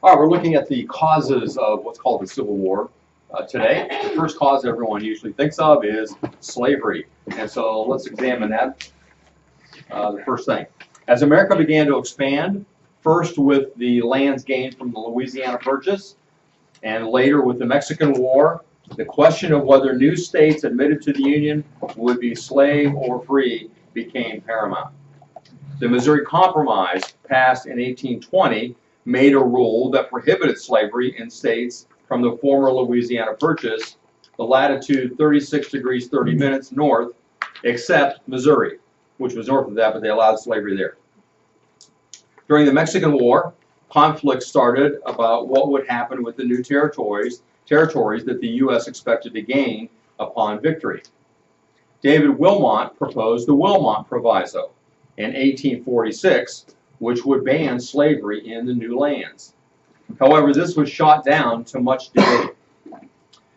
All right, we're looking at the causes of what's called the Civil War today. The first cause everyone usually thinks of is slavery. And so let's examine that. The first thing. As America began to expand, first with the lands gained from the Louisiana Purchase, and later with the Mexican War, the question of whether new states admitted to the Union would be slave or free became paramount. The Missouri Compromise, passed in 1820, made a rule that prohibited slavery in states from the former Louisiana Purchase, the latitude 36 degrees 30 minutes north, except Missouri, which was north of that, but they allowed slavery there. During the Mexican War, conflict started about what would happen with the new territories that the U.S. expected to gain upon victory. David Wilmot proposed the Wilmot Proviso in 1846, which would ban slavery in the new lands. However, this was shot down to much debate.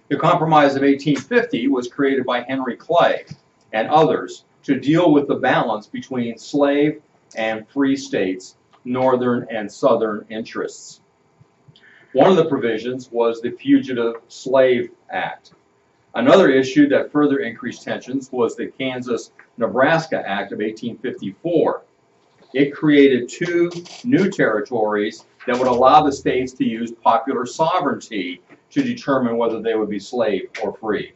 The Compromise of 1850 was created by Henry Clay and others to deal with the balance between slave and free states, northern and southern interests. One of the provisions was the Fugitive Slave Act. Another issue that further increased tensions was the Kansas-Nebraska Act of 1854. It created two new territories that would allow the states to use popular sovereignty to determine whether they would be slave or free.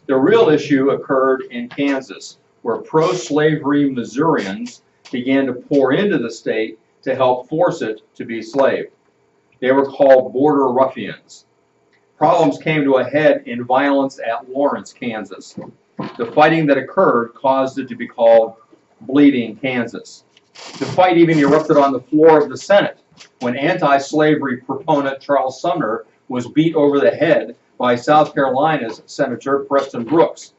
The real issue occurred in Kansas, where pro-slavery Missourians began to pour into the state to help force it to be slave. They were called border ruffians. Problems came to a head in violence at Lawrence, Kansas. The fighting that occurred caused it to be called Bleeding Kansas. The fight even erupted on the floor of the Senate when anti-slavery proponent Charles Sumner was beat over the head by South Carolina's Senator Preston Brooks.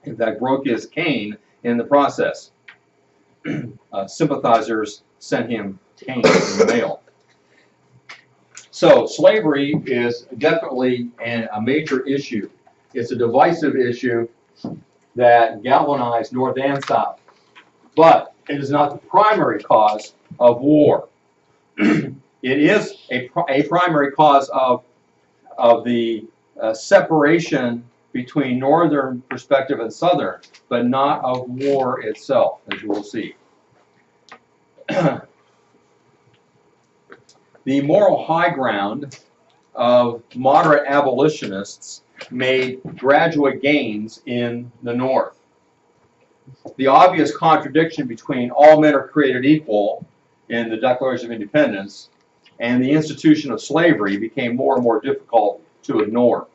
In fact, broke his cane in the process. Sympathizers sent him canes in the mail. So slavery is definitely a major issue. It's a divisive issue that galvanized North and South. But it is not the primary cause of war. It is a primary cause of the separation between northern perspective and southern, but not of war itself, as you will see. The moral high ground of moderate abolitionists made graduate gains in the North. The obvious contradiction between all men are created equal in the Declaration of Independence and the institution of slavery became more and more difficult to ignore.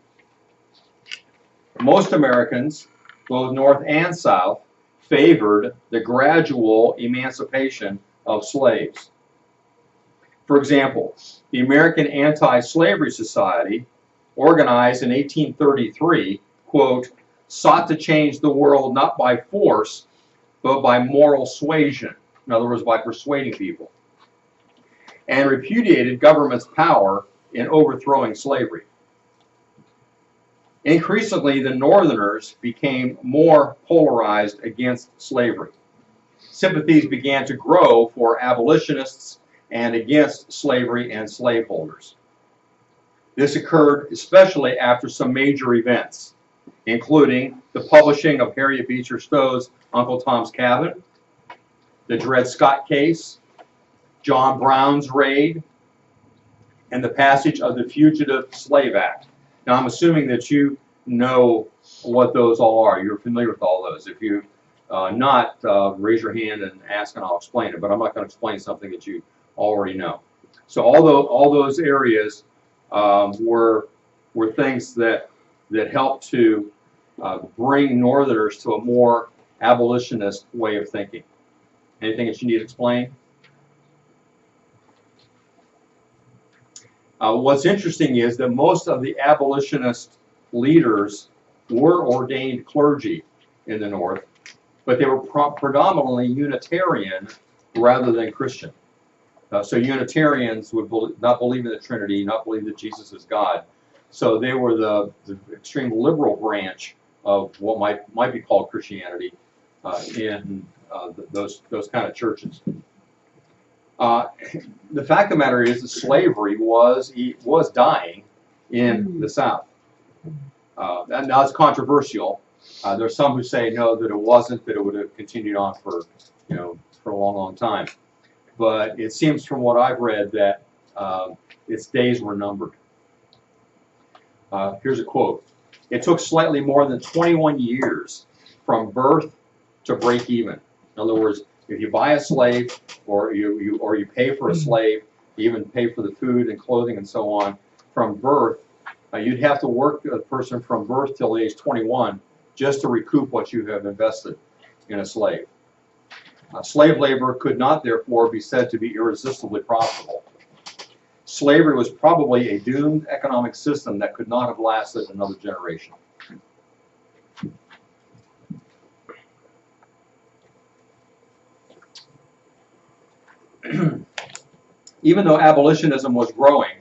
Most Americans, both North and South, favored the gradual emancipation of slaves. For example, the American Anti-Slavery Society, organized in 1833, quote, sought to change the world not by force, but by moral suasion, in other words, by persuading people, and repudiated government's power in overthrowing slavery. Increasingly, the Northerners became more polarized against slavery. Sympathies began to grow for abolitionists and against slavery and slaveholders. This occurred especially after some major events, including the publishing of Harriet Beecher Stowe's Uncle Tom's Cabin, the Dred Scott case, John Brown's raid, and the passage of the Fugitive Slave Act. Now, I'm assuming that you know what those all are. You're familiar with all those. If you not, raise your hand and ask and I'll explain it, but I'm not going to explain something that you already know. So all those areas were things that helped to bring Northerners to a more abolitionist way of thinking. Anything that you need to explain? What's interesting is that most of the abolitionist leaders were ordained clergy in the North, but they were predominantly Unitarian rather than Christian. So Unitarians would not believe in the Trinity, not believe that Jesus is God. So they were the extreme liberal branch of what might be called Christianity in those kind of churches. The fact of the matter is that slavery was dying in the South. And now it's controversial. There's some who say no, that it wasn't, that it would have continued on for, for a long, long time. But it seems from what I've read that its days were numbered. Here's a quote. It took slightly more than 21 years from birth to break even. In other words, if you buy a slave or you pay for a slave, you even pay for the food and clothing and so on, from birth, you'd have to work a person from birth till age 21 just to recoup what you have invested in a slave. Slave labor could not, therefore, be said to be irresistibly profitable. Slavery was probably a doomed economic system that could not have lasted another generation. Even though abolitionism was growing,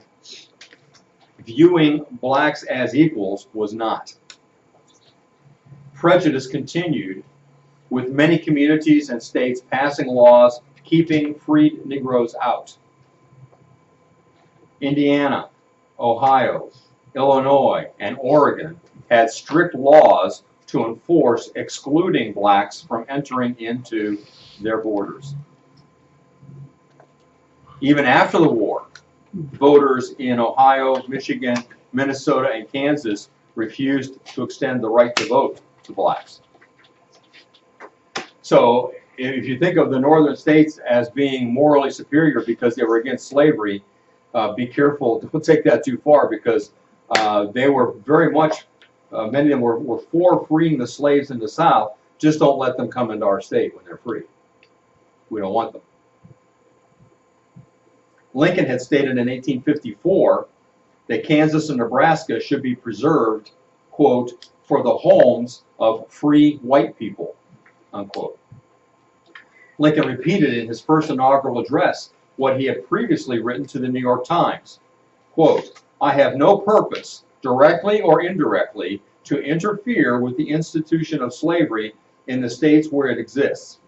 viewing blacks as equals was not. Prejudice continued, with many communities and states passing laws keeping freed Negroes out. Indiana, Ohio, Illinois, and Oregon had strict laws to enforce excluding blacks from entering into their borders. Even after the war, voters in Ohio, Michigan, Minnesota, and Kansas refused to extend the right to vote to blacks. So if you think of the northern states as being morally superior because they were against slavery, be careful, don't take that too far, because they were very much, many of them were for freeing the slaves in the South. Just don't let them come into our state when they're free. We don't want them. Lincoln had stated in 1854 that Kansas and Nebraska should be preserved, quote, for the homes of free white people, unquote. Lincoln repeated in his first inaugural address what he had previously written to the New York Times, quote, I have no purpose, directly or indirectly, to interfere with the institution of slavery in the states where it exists.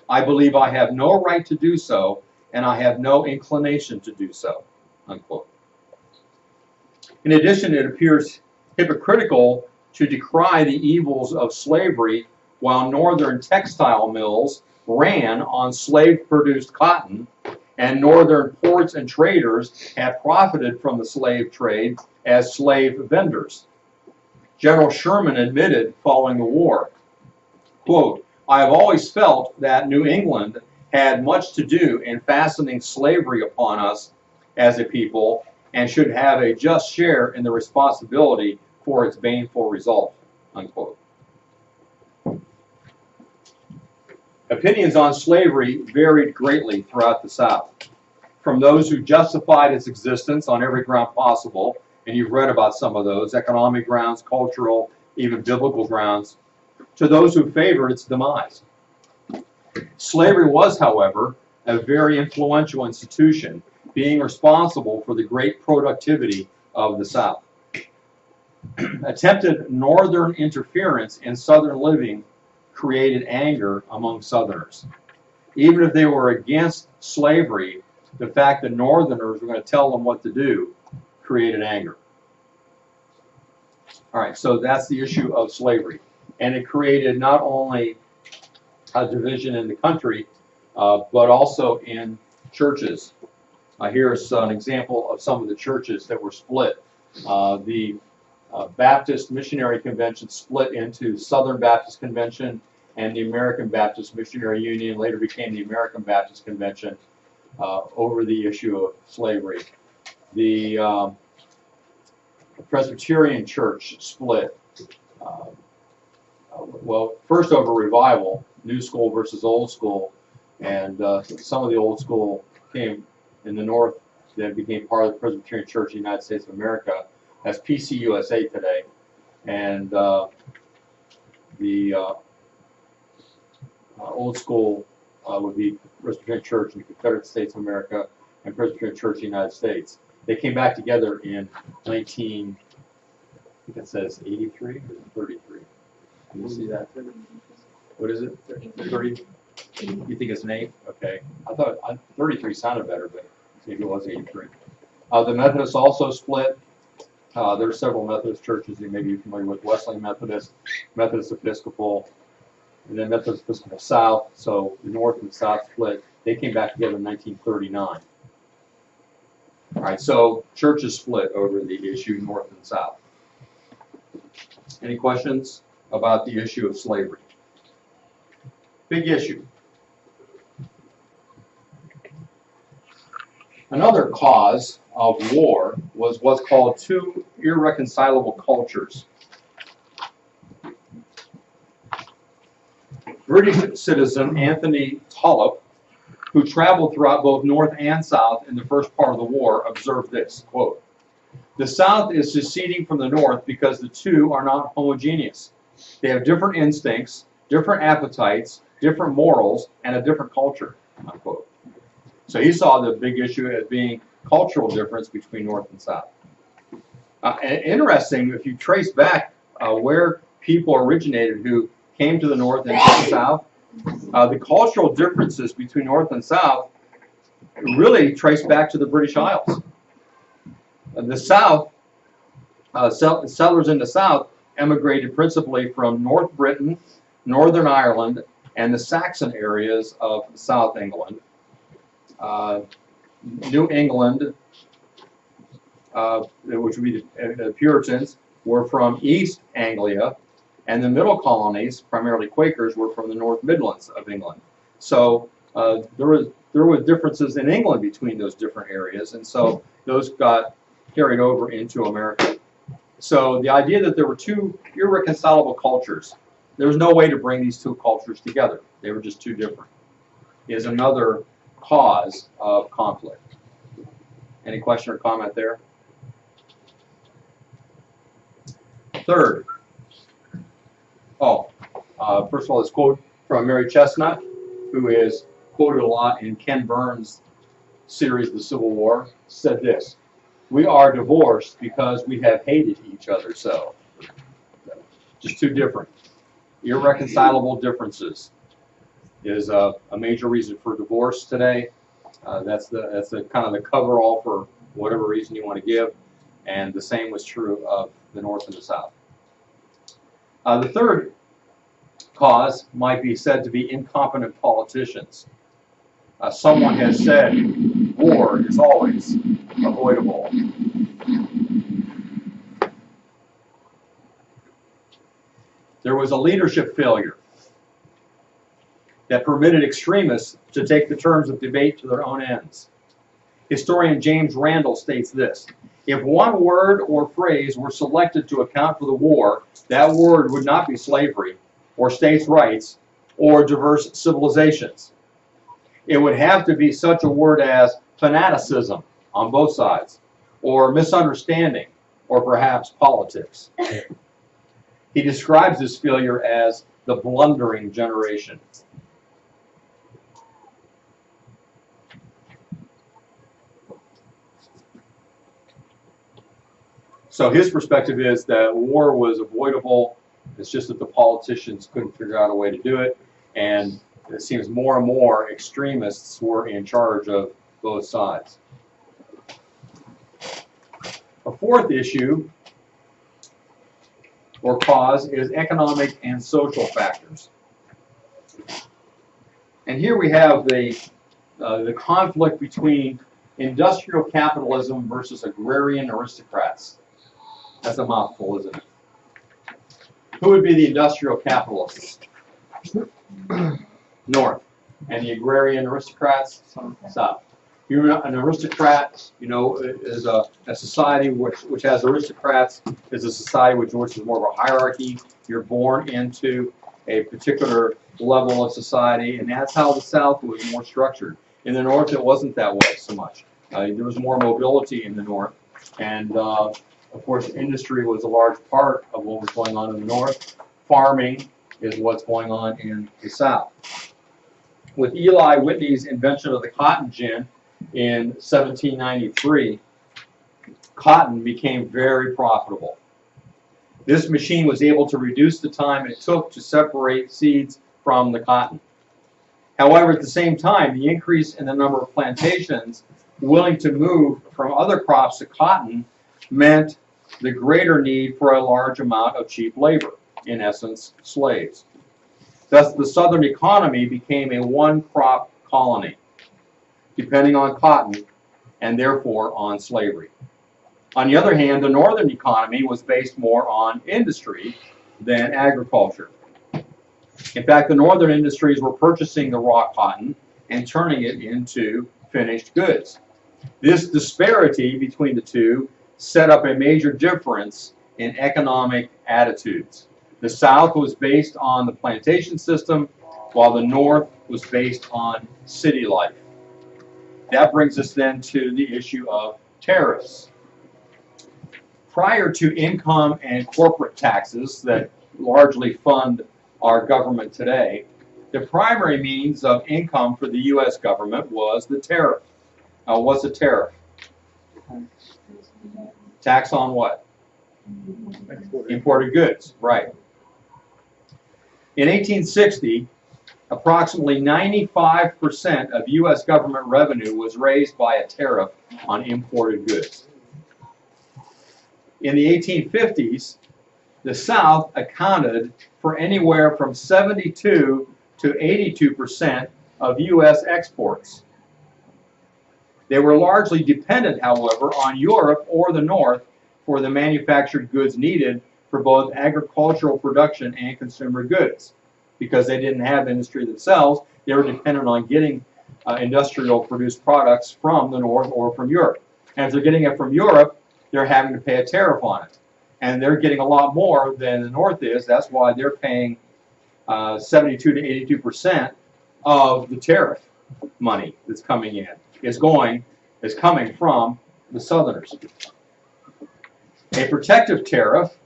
I believe I have no right to do so, and I have no inclination to do so, unquote. In addition, it appears hypocritical to decry the evils of slavery while northern textile mills ran on slave-produced cotton, and northern ports and traders have profited from the slave trade as slave vendors. General Sherman admitted following the war, quote, I have always felt that New England had much to do in fastening slavery upon us as a people and should have a just share in the responsibility for its baneful result, unquote. Opinions on slavery varied greatly throughout the South, from those who justified its existence on every ground possible, and you've read about some of those, economic grounds, cultural, even biblical grounds, to those who favored its demise. Slavery was, however, a very influential institution, being responsible for the great productivity of the South. Attempted northern interference in southern living created anger among Southerners. Even if they were against slavery, the fact that Northerners were going to tell them what to do created anger. All right, so that's the issue of slavery. And it created not only a division in the country, but also in churches. Here's an example of some of the churches that were split. The Baptist Missionary Convention split into Southern Baptist Convention and the American Baptist Missionary Union, later became the American Baptist Convention, over the issue of slavery. The Presbyterian Church split, well, first over revival, new school versus old school, and some of the old school came in the north that became part of the Presbyterian Church of the United States of America. That's PCUSA today, and the old school would be Presbyterian Church in the Confederate States of America and Presbyterian Church of the United States. They came back together in 19, I think it says 83 or 33. Can you see that? What is it? 30? You think it's an 8? Okay. I thought 33 sounded better, but maybe it was 83. The Methodists also split. There are several Methodist churches you may be familiar with: Wesleyan Methodist, Methodist Episcopal, and then Methodist Episcopal South. So the North and South split. They came back together in 1939. All right, so churches split over the issue North and South. Any questions about the issue of slavery? Big issue. Another cause of war was what's called two irreconcilable cultures. British citizen Anthony Trollope, who traveled throughout both North and South in the first part of the war, observed this, quote, "The South is seceding from the North because the two are not homogeneous. They have different instincts, different appetites, different morals, and a different culture," unquote. So he saw the big issue as being cultural difference between North and South. And interesting, if you trace back where people originated who came to the North and to the South, the cultural differences between North and South really trace back to the British Isles. The South, settlers in the South emigrated principally from North Britain, Northern Ireland, and the Saxon areas of South England. New England, which would be the Puritans, were from East Anglia, and the middle colonies, primarily Quakers, were from the North Midlands of England. So there were differences in England between those different areas, and so those got carried over into America. So the idea that there were two irreconcilable cultures, there was no way to bring these two cultures together. They were just too different, is another cause of conflict. Any question or comment there? Third, first of all, this quote from Mary Chestnut, who is quoted a lot in Ken Burns' series, The Civil War, said this: "We are divorced because we have hated each other so." Just too different. Irreconcilable differences is a major reason for divorce today. That's the kind of the coverall for whatever reason you want to give, and the same was true of the North and the South. The third cause might be said to be incompetent politicians. Someone has said war is always avoidable. There was a leadership failure that permitted extremists to take the terms of debate to their own ends. Historian James Randall states this: "If one word or phrase were selected to account for the war, that word would not be slavery, or states' rights, or diverse civilizations. It would have to be such a word as fanaticism on both sides, or misunderstanding, or perhaps politics." He describes this failure as the blundering generation. So his perspective is that war was avoidable. It's just that the politicians couldn't figure out a way to do it, and it seems more and more extremists were in charge of both sides. A fourth issue or cause is economic and social factors. And here we have the conflict between industrial capitalism versus agrarian aristocrats. That's a mouthful, isn't it? Who would be the industrial capitalists? North. And the agrarian aristocrats? South. You're an aristocrat, is a society which has aristocrats, is a society which is more of a hierarchy. You're born into a particular level of society, and that's how the South was more structured. In the North, it wasn't that way so much. There was more mobility in the North, and of course, industry was a large part of what was going on in the North. Farming is what's going on in the South. With Eli Whitney's invention of the cotton gin in 1793, cotton became very profitable. This machine was able to reduce the time it took to separate seeds from the cotton. However, at the same time, the increase in the number of plantations willing to move from other crops to cotton meant the greater need for a large amount of cheap labor, in essence, slaves. Thus, the Southern economy became a one-crop colony, depending on cotton and therefore on slavery. On the other hand, the Northern economy was based more on industry than agriculture. In fact, the Northern industries were purchasing the raw cotton and turning it into finished goods. This disparity between the two set up a major difference in economic attitudes. The South was based on the plantation system, while the North was based on city life. That brings us then to the issue of tariffs. Prior to income and corporate taxes that largely fund our government today, the primary means of income for the U.S. government was the tariff. What's a tariff? Tax on what? Imported goods, right. In 1860, approximately 95% of U.S. government revenue was raised by a tariff on imported goods. In the 1850s, the South accounted for anywhere from 72 to 82% of U.S. exports. They were largely dependent, however, on Europe or the North for the manufactured goods needed for both agricultural production and consumer goods. Because they didn't have industry themselves, they were dependent on getting industrial produced products from the North or from Europe. And if they're getting it from Europe, they're having to pay a tariff on it. And they're getting a lot more than the North is. That's why they're paying 72 to 82% of the tariff money that's coming in is coming from the Southerners. A protective tariff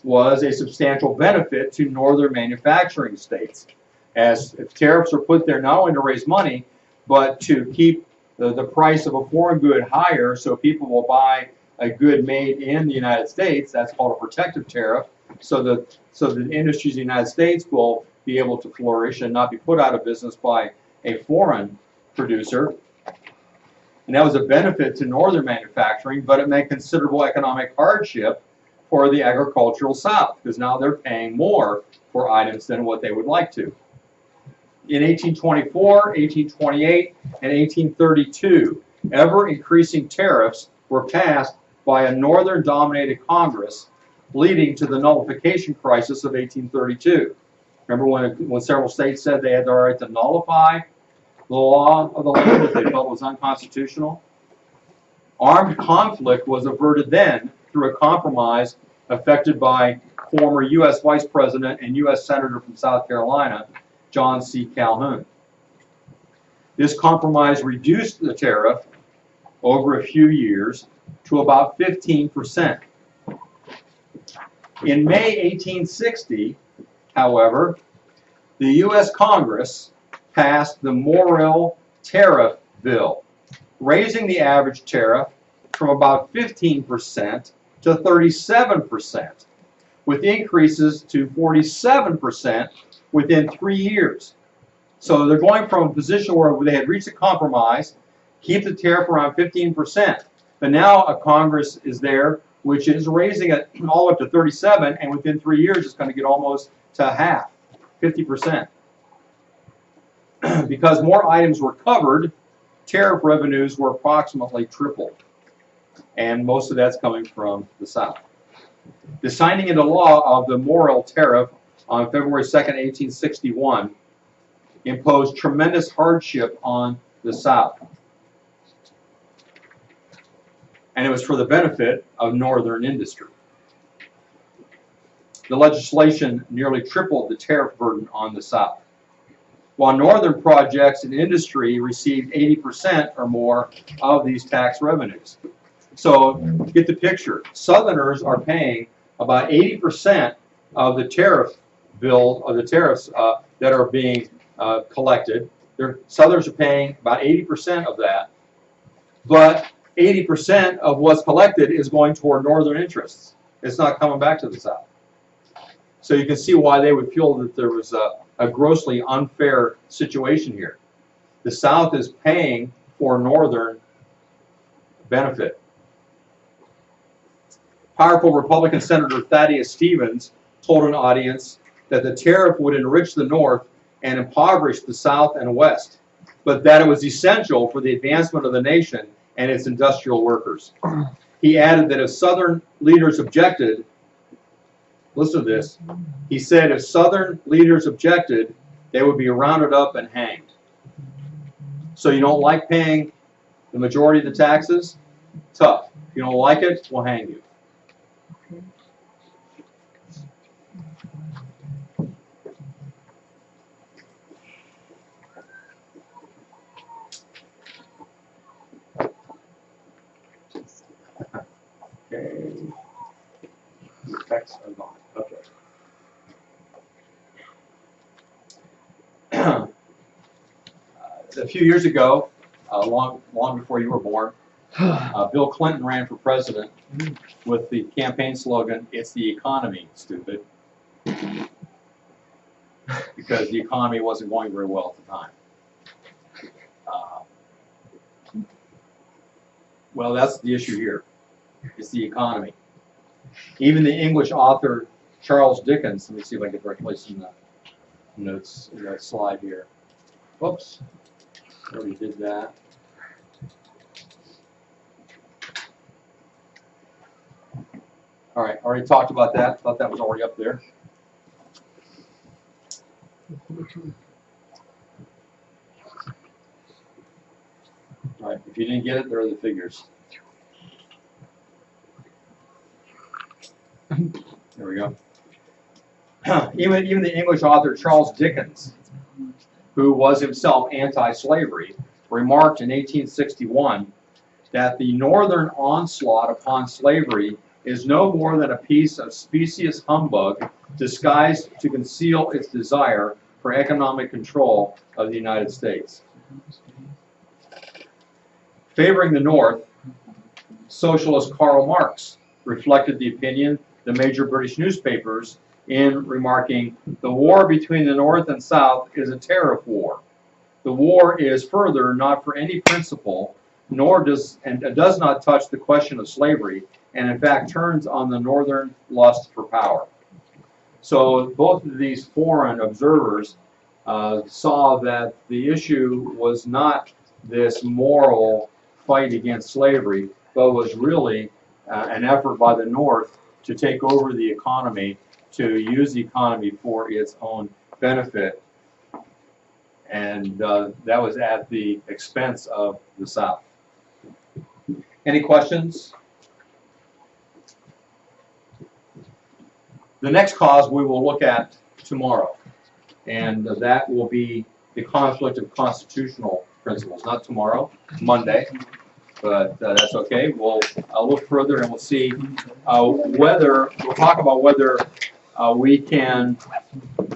was a substantial benefit to Northern manufacturing states, as if tariffs are put there not only to raise money, but to keep the price of a foreign good higher so people will buy a good made in the United States. That's called a protective tariff, so that industries in the United States will be able to flourish and not be put out of business by a foreign producer. And that was a benefit to Northern manufacturing, but it meant considerable economic hardship for the agricultural South, because now they're paying more for items than what they would like to. In 1824, 1828, and 1832, ever-increasing tariffs were passed by a Northern-dominated Congress, leading to the nullification crisis of 1832. Remember when several states said they had the right to nullify the law of the land that they felt was unconstitutional? Armed conflict was averted then through a compromise effected by former U.S. Vice President and U.S. Senator from South Carolina, John C. Calhoun. This compromise reduced the tariff over a few years to about 15%. In May 1860, however, the U.S. Congress passed the Morrill Tariff Bill, raising the average tariff from about 15% to 37%, with increases to 47% within 3 years. So they're going from a position where they had reached a compromise, keep the tariff around 15%, but now a Congress is there which is raising it all up to 37, and within 3 years it's going to get almost to half, 50%. Because more items were covered, tariff revenues were approximately tripled. And most of that's coming from the South. The signing into law of the Morrill Tariff on February 2nd, 1861 imposed tremendous hardship on the South. And it was for the benefit of Northern industry. The legislation nearly tripled the tariff burden on the South, while Northern projects and industry received 80% or more of these tax revenues. So get the picture. Southerners are paying about 80% of the tariff bill, of the tariffs that are being collected. Southerners are paying about 80% of that, but 80% of what's collected is going toward Northern interests. It's not coming back to the South. So you can see why they would feel that there was a a grossly unfair situation here. The South is paying for Northern benefit. Powerful Republican Senator Thaddeus Stevens told an audience that the tariff would enrich the North and impoverish the South and West, but that it was essential for the advancement of the nation and its industrial workers. He added that if Southern leaders objected, listen to this, he said if Southern leaders objected, they would be rounded up and hanged. So you don't like paying the majority of the taxes? Tough. If you don't like it, we'll hang you. Okay. The texts are gone. Okay. A few years ago, long before you were born, Bill Clinton ran for president with the campaign slogan, "It's the economy, stupid," because the economy wasn't going very well at the time. Well, that's the issue here. It's the economy. Even the English author Charles Dickens, let me see if I can replace in the notes in that slide here. Whoops, already did that. All right, already talked about that. Thought that was already up there. All right, if you didn't get it, there are the figures. There we go. Even the English author Charles Dickens, who was himself anti-slavery, remarked in 1861 that the northern onslaught upon slavery is no more than a piece of specious humbug disguised to conceal its desire for economic control of the United States. Favoring the North, socialist Karl Marx reflected the opinion the major British newspapers in remarking, "The war between the North and South is a tariff war. The war is further not for any principle, nor does not touch the question of slavery, and in fact turns on the Northern lust for power." So both of these foreign observers saw that the issue was not this moral fight against slavery, but was really an effort by the North to take over the economy, to use the economy for its own benefit. And that was at the expense of the South. Any questions? The next cause we will look at tomorrow, and that will be the conflict of constitutional principles. Not tomorrow, Monday, but that's okay. We'll look further and we'll see we'll talk about whether we can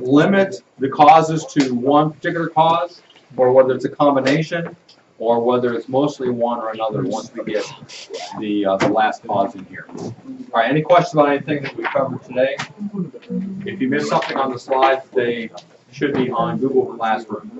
limit the causes to one particular cause, or whether it's a combination, or whether it's mostly one or another once we get the last cause in here. All right, any questions about anything that we covered today? If you missed something on the slides, they should be on Google Classroom.